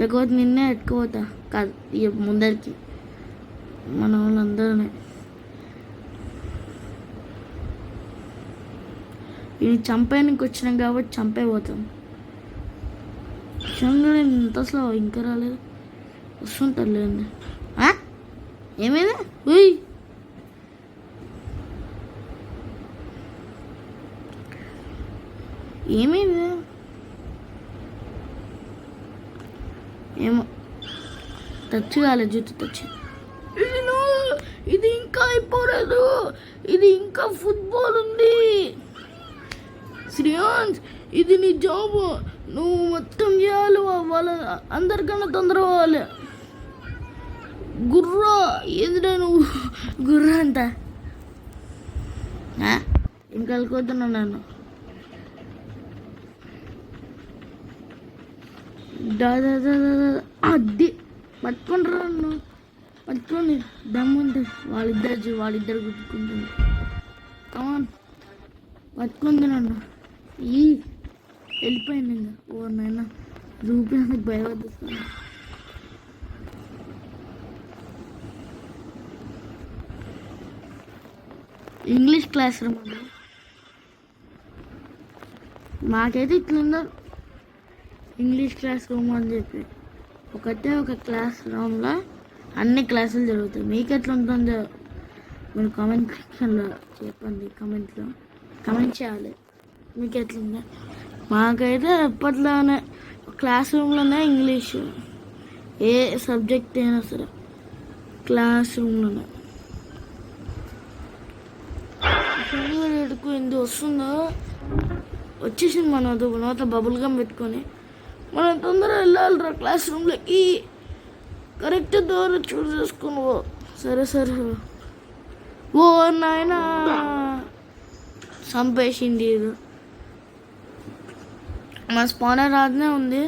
లేకపోతే నిన్నే ఎట్టుకుపోతా కాదు ఇక ముందరికి మన వాళ్ళందరినీ. ఇది చంపేయడానికి వచ్చినాం కాబట్టి చంపైపోతాం. నిజంగా ఇంత అసలు ఇంకా రాలేదు. వస్తుంటారు లేండి. ఏమైంది? ఉయ్ ఏమైంది? ఏమో టచ్ కాలేదు. జుట్టు టచ్. ఇది ఇంకా అయిపోలేదు. ఇది ఇంకా ఫుట్బాల్ ఉంది. శ్రీయాన్స్ ఇది నీ జాబ్. నువ్వు మొత్తం చేయాలి. వాళ్ళ అందరికన్నా తొందర అవ్వాలి. గుర్రా ఎదురా నువ్వు గుర్రా అంట. ఇంకా వెళ్ళిపోతున్నా నన్ను. అది పట్టుకుంటారా నన్ను. పట్టుకోండి దమ్ముంటే. వాళ్ళిద్దరు గుర్తుకుంటుంది. కమాన్ పట్టుకుంది నన్ను. వెళ్ళిపోయింది ఇంకా. ఓ నాయన రూపాయలకు భయపడుతుంది. ఇంగ్లీష్ క్లాస్ రూమ్ అండి. మాకైతే ఇట్లుందో ఇంగ్లీష్ క్లాస్ రూమ్ అని చెప్పి ఒక క్లాస్ రూమ్లో అన్ని క్లాసులు జరుగుతాయి. మీకు ఎట్లా ఉంటుందో మీరు కామెంట్ సెక్షన్లో చెప్పండి. కామెంట్ చేయాలి మీకు ఎట్లుందో. మాకైతే ఎప్పట్లోనే క్లాస్ రూమ్లోనే ఇంగ్లీష్ ఏ సబ్జెక్ట్ అయినా సరే క్లాస్ రూమ్లోనే. ఎందుకు వస్తుందో వచ్చేసింది. మనతో బబుల్ గమ్ పెట్టుకొని మనం తొందరగా వెళ్ళాలిరా క్లాస్ రూమ్లోకి. కరెక్ట్ దూరం చూస్ చేసుకుని సరే ఓ నాయనా చంపేసింది. ఇది మా స్పానర్ రాదనే ఉంది.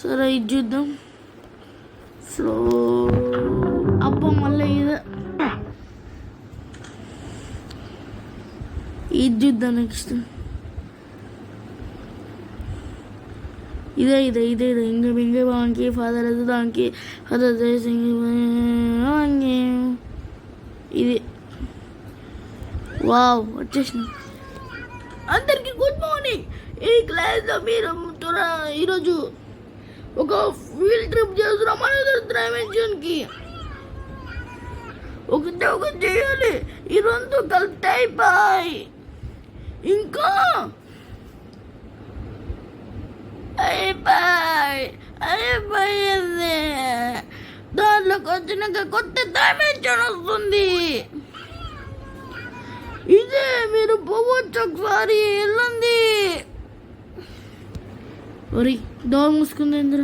సరే ఇది చూద్దాం. ఫ్లో అబ్బా మళ్ళీ ఇది చూద్దాం. నెక్స్ట్ ఇదే ఇంక బాగుంకి ఫాదర్ అది దానికి ఫాదర్ ఇది. వావ్ వచ్చేసిన. అందరికి గుడ్ మార్నింగ్. ఈ క్లాస్లో మీరు ఈరోజు ఒక ఫీల్డ్ ట్రిప్ చేస్తున్నాం మన డైమెన్షన్కి. ఒకటి చేయాలి. ఈ రెండు కలిపితే అయిపోయి ఇంకా అయిపోయింది. దాంట్లోకి వచ్చినాక కొత్త డైమెన్షన్ వస్తుంది. ఇదే మీరు పోవచ్చు ఒకసారి వెళ్ళండి. ఒరి డోర్ మూసుకుంది ఇంద్ర.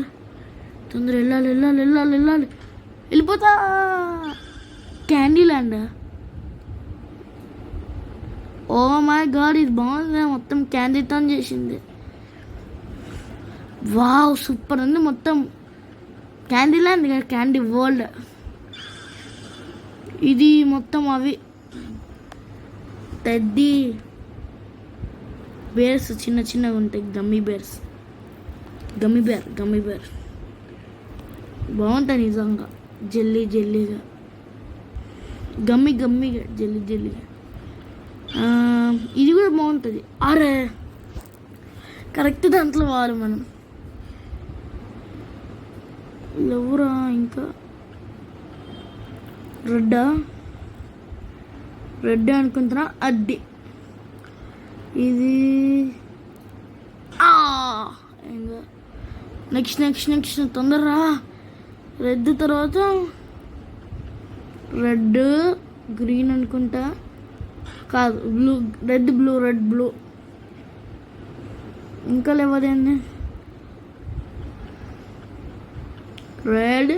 తొందర వెళ్ళాలి వెళ్ళాలి వెళ్ళాలి వెళ్ళాలి. వెళ్ళిపోతా. Candy land. Oh my God, ఇది బాగుంది. మొత్తం క్యాండీతో చేసింది. వావ్ సూపర్ ఉంది. మొత్తం క్యాండీ ల్యాండ్ కదా, క్యాండీ వరల్డ్. ఇది మొత్తం అవి టెడ్డీ బేర్స్ చిన్న చిన్నగా ఉంటాయి. Gummy bears. గమ్మీ బేర్ బాగుంటాయి నిజంగా. జెల్లీగా గమ్మీగా జెల్లీగా. ఇది కూడా బాగుంటుంది. అరే కరెక్ట్ దాంట్లో వారు మనం ఎవరా ఇంకా రెడ్ అనుకుంటున్నా. అడ్డి ఇది ఇంకా నెక్స్ట్ తొందరరా. రెడ్ తర్వాత రెడ్ గ్రీన్ అనుకుంటా. కాదు బ్లూ, రెడ్ బ్లూ ఇంకా లేవదేంది. రెడ్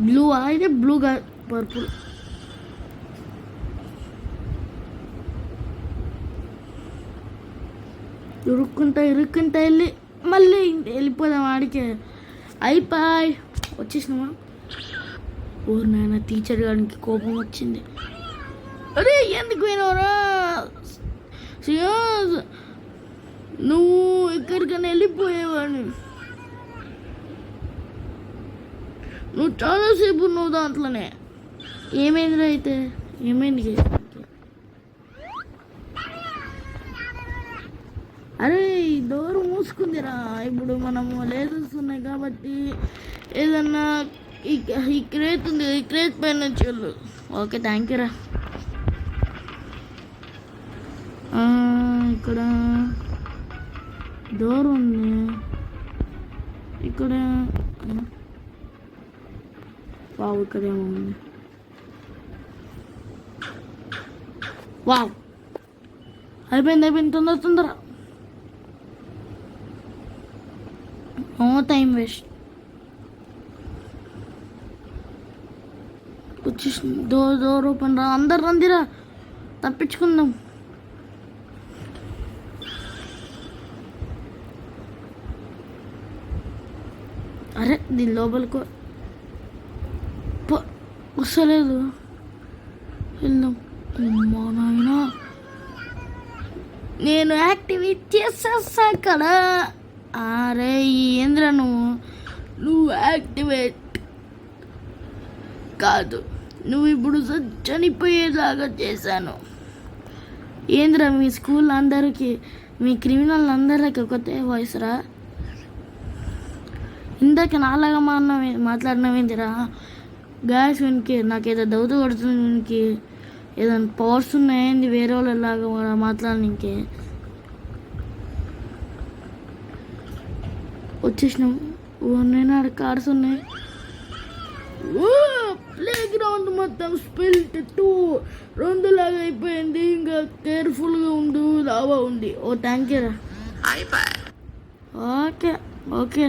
బ్లూ అయితే బ్లూ కాదు, పర్పుల్. ఇరుక్కుంటా వెళ్ళి మళ్ళీ వెళ్ళిపోదాం ఆడికే. అయిపోయి వచ్చేసినామా. ఓ నాయన, టీచర్ గారికి కోపం వచ్చింది. అరే ఎందుకు పోయినవరా శ్రేయాస్, నువ్వు ఎక్కడికైనా వెళ్ళిపోయేవాడిని. నువ్వు చాలాసేపు నువ్వు దాంట్లోనే. ఏమైందిరా అయితే? ఏమైంది? అరే డోర్ మూసుకుందిరా. ఇప్పుడు మనము లేజర్స్ ఉన్నాయి కాబట్టి ఏదన్నా ఈ క్రేత్ ఉంది, ఈ క్రేత్ పైన చెల్లు. ఓకే థ్యాంక్ యూ రా. ఇక్కడ డోర్ ఉంది. ఇక్కడ వావ్, ఇక్కడేమో ఉంది. వావ్ అయిపోయింది. తొందర నో టైం వేస్ట్. వచ్చేసి డోర్ ఓపెన్ రా. అందరు రందిరా, తప్పించుకుందాం. అరే దీని లోపలికి వస్తలేదు. వెళ్దాం. అమ్మా నాయనా, నేను యాక్టివేట్ చేసేస్తా కదా. అరే ఏంద్ర నువ్వు యాక్టివేట్ కాదు, నువ్వు ఇప్పుడు చనిపోయేలాగా చేశాను. ఏంద్ర మీ స్కూల్ అందరికీ, మీ క్రిమినల్ అందరికి ఒకటే వాయిస్ రా. ఇందాక నాలాగా మాట్లాడినవేంటిరా గాయస్? వీనికి నాకేదో దౌత కొడుతుంది. వీనికి ఏదైనా పవర్స్ ఉన్నాయండి వేరే వాళ్ళలాగా మాట్లాడడానికి. వచ్చేసినాం. నేను ఆడ కార్స్ ఉన్నాయి. ప్లే గ్రౌండ్ మొత్తం స్పిల్ట్ 2 లాగా అయిపోయింది. ఇంకా కేర్ఫుల్గా ఉండు, లావా ఉంది. ఓ థ్యాంక్ యూ రా. ఓకే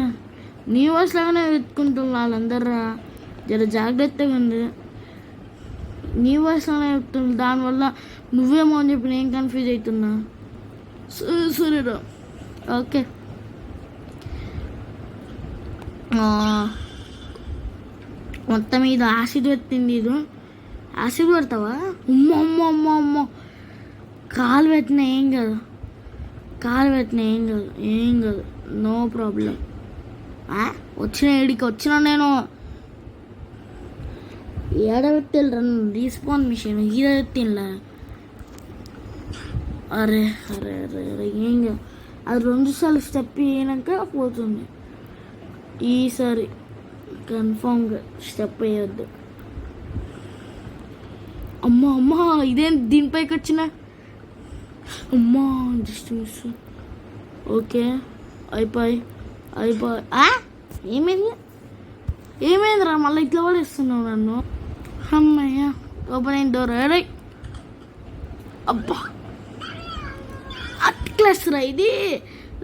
నీ వాయిస్ లాగానే వెతుకుంటున్నా వాళ్ళందర్రా. జర జాగ్రత్తగా ఉంది. నీ వాయిస్ లాగానే చెప్తున్నా. దానివల్ల నువ్వేమో అని చెప్పి నేను కన్ఫ్యూజ్ అవుతున్నా. సరేరా. ఓకే మొత్తం ఇది యాసిడ్ పెట్టింది. ఇది యాసిడ్ పెడతావా? అమ్మో కాలు పెట్టినా ఏం కాదు. No problem. వచ్చిన నేను ఏడబెట్టిల్రా రీస్పాన్ మిషన్ ఈడ పెట్టిన్లా. అరే ఏం కాదు. అది 2 సార్లు స్టెప్ అయినాక పోతుంది. ఈసారి కన్ఫామ్గా స్టెప్ వేయొద్దు. అమ్మా ఇదేం దీనిపైకి వచ్చిన అమ్మా జస్ట్ మిస్. ఓకే అయిపోయి ఏమైంది ఏమైందిరా మళ్ళీ ఇట్లా కూడా ఇస్తున్నావు నన్ను. అమ్మయ్య ఓపెన్ అయిన డోర్. అరే అబ్బా అట్లస్ రా ఇది.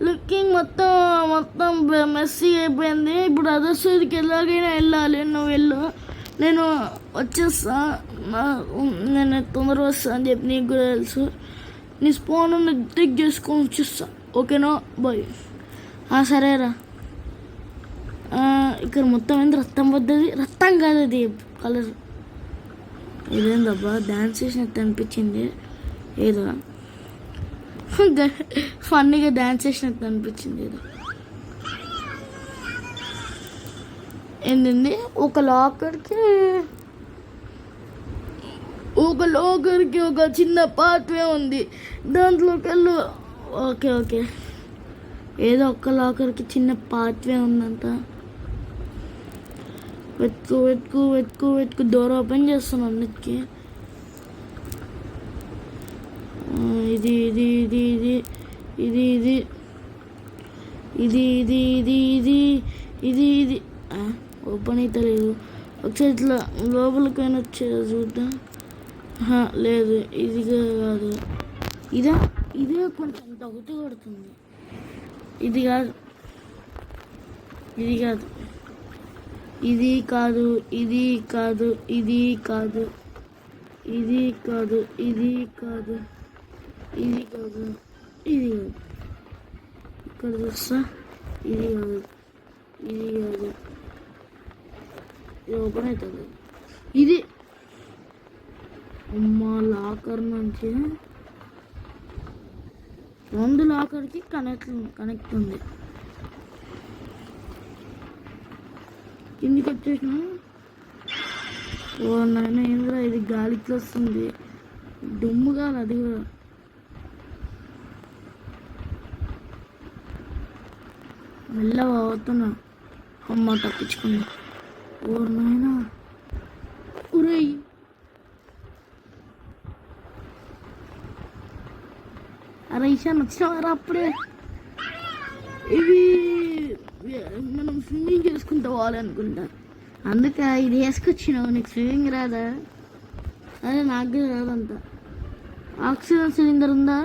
లుకింగ్ మొత్తం మెస్సీ అయిపోయింది. ఇప్పుడు అదర్ సైడ్కి ఎలాగైనా వెళ్ళాలి. నువ్వు వెళ్ళు, నేను వచ్చేస్తా. నేను తొందరగా వస్తా అని చెప్పి నీకు కూడా తెలుసు. నీ స్పోన్ టెక్ చేసుకొని వచ్చేస్తా. ఓకేనా బాయ్. సరేరా. ఇక్కడ మొత్తం ఏంది రక్తం పడ్డది. రక్తం కాదు అది కలర్. ఇదేందబ్బా డ్యాన్స్ చేసినట్టు అనిపించింది. ఏదో ఫన్నీగా డ్యాన్స్ చేసినట్టు అనిపించింది. ఏదో ఏంటండి ఒక లాకర్కి ఒక చిన్న పాత్వే ఉంది. దాంట్లోకి వెళ్ళు. ఓకే ఏదో ఒక్క లాకర్కి చిన్న పాత్వే ఉందంట. వెతుకు డోర్ ఓపెన్ చేస్తాను అన్నిటికీ. ఇది ఇది ఇది ఇది ఇది ఇది ఇది ఇది ఇది ఇది ఇది ఇది ఓపెన్ అయితే లేదు. ఒకసారి ఇట్లా లోపలికైనా వచ్చేది చూద్దాం. లేదు ఇది కాదు. ఇదే కొంచెం తగ్గుతూ కొడుతుంది. ఇది కాదు ఇది కాదు ఇది కాదు ఇది కాదు ఇది కాదు ఇది కాదు ఇది కాదు ఇది కాదు ఇది కాదు. ఇక్కడ చూస్తా. ఇది కాదు ఇది కాదు. ఇది ఓపెన్ అవుతుంది. ఇది అమ్మా లాకర్ నుంచి 2 లాకర్కి కనెక్ట్ ఉంది. కిందికి వచ్చేసిన. నాయన ఏంద్రా ఇది గాలికి వస్తుంది. దుమ్ము కాదు అది కూడా. మెల్లగా అవుతున్నా. అమ్మ తప్పించుకున్నా. నాయన ఉరేయ్ అరే ఈశాన్ వచ్చినావారా అప్పుడే. ఇవి మనం స్విమ్మింగ్ చేసుకుంటూ పోవాలనుకుంటా. అందుకే ఇది వేసుకొచ్చినావు. నీకు స్విమ్మింగ్ రాదా? అదే నాకు కూడా రాదంతా. ఆక్సిజన్ సిలిండర్ ఉందా?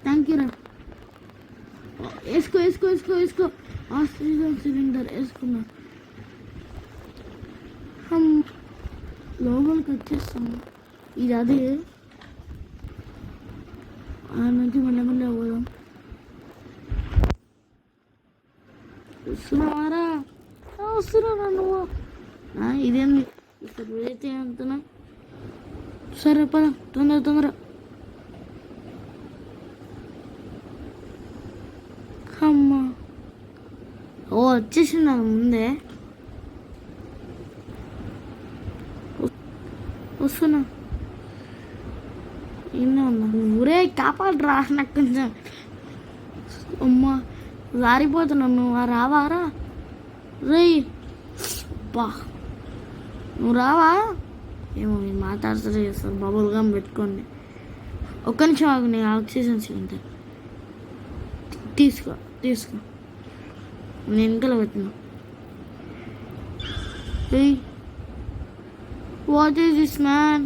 థ్యాంక్ యూ రా. వేసుకో. ఆక్సిజన్ సిలిండర్ వేసుకున్నా. లోపలికి వచ్చేస్తాము. ఇది అదే నుంచి మెల్లమెల్ల పోదాం. వస్తున్నారా నువ్వు? ఇదేంది ఇక్కడ అయితే అంతనా? సరే పద తొందర. అమ్మా వచ్చేసింది ముందే. వస్తున్నా. ఇన్నా ఉన్నా. ఊరే కాపాడరా నాకు కొంచెం. అమ్మా జారిపోతున్నా. నువ్వు రావారా? రేయ్ బా నువ్వు రావా? ఏమో మీరు మాట్లాడుతూ చేస్తారు. బబుల్ గమ్ పెట్టుకోండి. ఒక్క నిమిషం ఆగు. నేను ఆక్సిజన్ సిలిండర్ తీసుకో. నేను వెనకాల పెట్టినా. What is this man?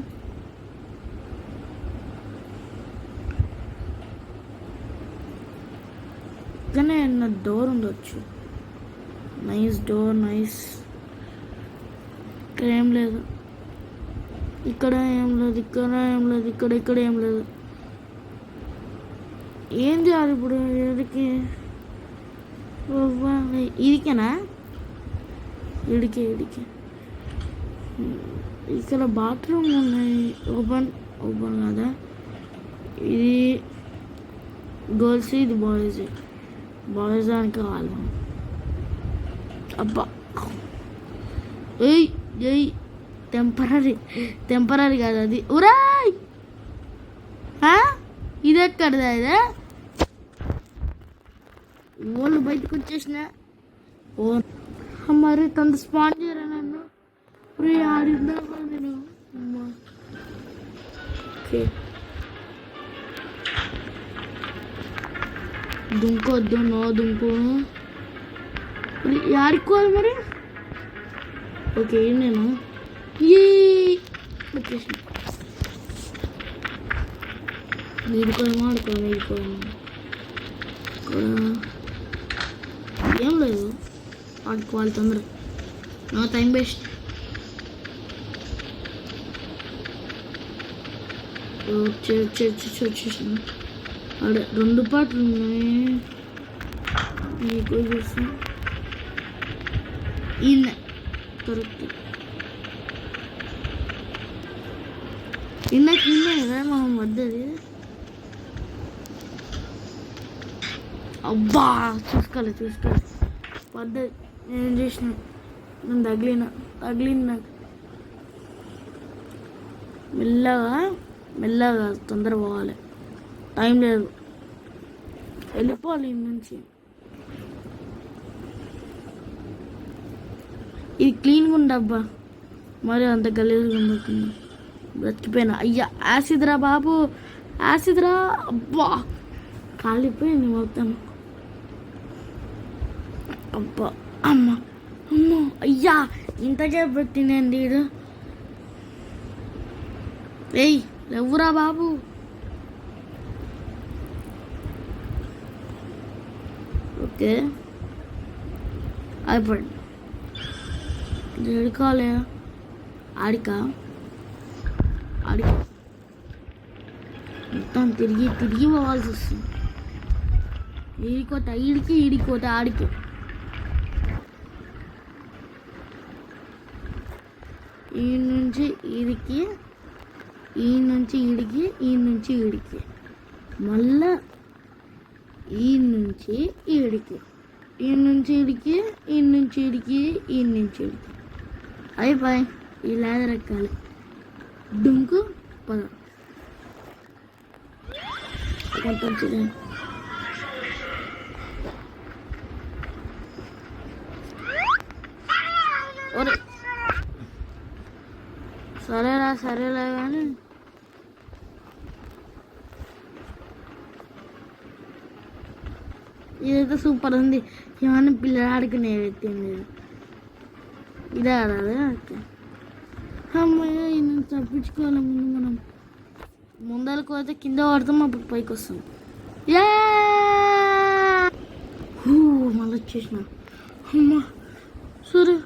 కానీ నా డోర్ ఉండొచ్చు. Nice door nice. ఇక్కడ ఏం లేదు. ఇక్కడ ఏం లేదు. ఏం చేయాలి ఇప్పుడు? ఇదికి ఇదికేనా? ఇడికే ఇక్కడ బాత్రూమ్ ఉన్నాయి. ఓపెన్ కదా. ఇది గర్ల్స్, ఇది బాయ్స్ దానికి కావాలి. అబ్బా ఏయ్ టెంపరీ కాదు అది. ఉరాయ్ ఇది ఎక్కడదా? ఇదే వాళ్ళు బయటకు వచ్చేసిన. మరి తొంత స్పాన్ చేయరా నన్ను? ఆడిందా నేను? ఓకే దుంకొద్దు, నో దుంకు. ఆడుకోవాలి మరి. ఓకే నేను వచ్చేసి నీడుకోవడమా ఆడుకోవాలి. నీడుకోవడమా ఏం లేదు, ఆడుకోవాలి తొందర. No time waste. వచ్చేసాను. అడే 2 పాటలు ఉన్నాయి. నీకు చూసి ఈయన కరెక్ట్. ఇందాక కదా మనం వద్దది. అబ్బా చూసుకోవాలి పద్ధతి. నేను చేసిన, నేను తగిలింది నాకు. మెల్లగా తొందర పోవాలి, టైం లేదు, వెళ్ళిపోవాలి ఈ నుంచి. ఇది క్లీన్గా ఉండబ్బా, మరి అంత గలీజ్గా ఉండకుండా. బ్రతికిపోయినా. అయ్యా యాసిడ్ రా బాబు, యాసిడ్ రా. అబ్బా కాలిపోయింది మొత్తం. అబ్బా అమ్మ అయ్యా ఇంతసేపు పెట్టినండి వీడు. ఏయ్ లేవురా బాబు. ఓకే అయిపోయింది. ఎడుకోవాలి ఆడిక మొత్తం తిరిగి పోవాల్సి వస్తుంది. ఈడికోట ఆడికి. ఈ నుంచి ఈడికి, ఈ నుంచి ఈడికి, మళ్ళా ఈ నుంచి ఈడికి, అయిపోయి ఈ లేదర్ ఎక్కాలి. డుంకు పద సరేలా కానీ ఇదైతే సూపర్ ఉంది. ఏమన్నా పిల్లలు ఆడుకునే వ్యక్తి ఇదే ఆడాలి. ఓకే అమ్మయ్య ఇది తప్పించుకోవాలి. మనం ముందరకు పోతే కింద పడతాం, అప్పుడు పైకి వస్తాం. మళ్ళీ వచ్చేసిన. అమ్మ సరే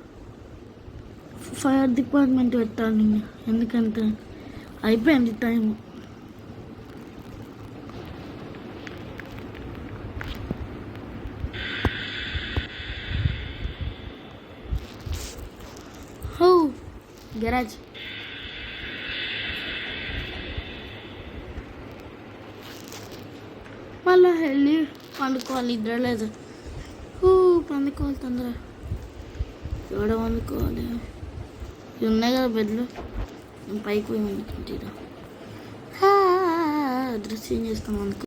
ఫైర్ డిపార్ట్మెంట్ పెట్టాలి నేను, ఎందుకంటే అయిపోయింది టైం. గరాజ్ మళ్ళీ వెళ్ళి పండుకోవాలి. నిద్ర లేదు, పండుకోవాలి తొందర. ఎవడ వండుకోవాలి? ఇవి ఉన్నాయి కదా బెడ్లు, నేను పైకి పోయి వండుకుంటా. డ్రెస్ చేంజ్ చేస్తాం అనుకో.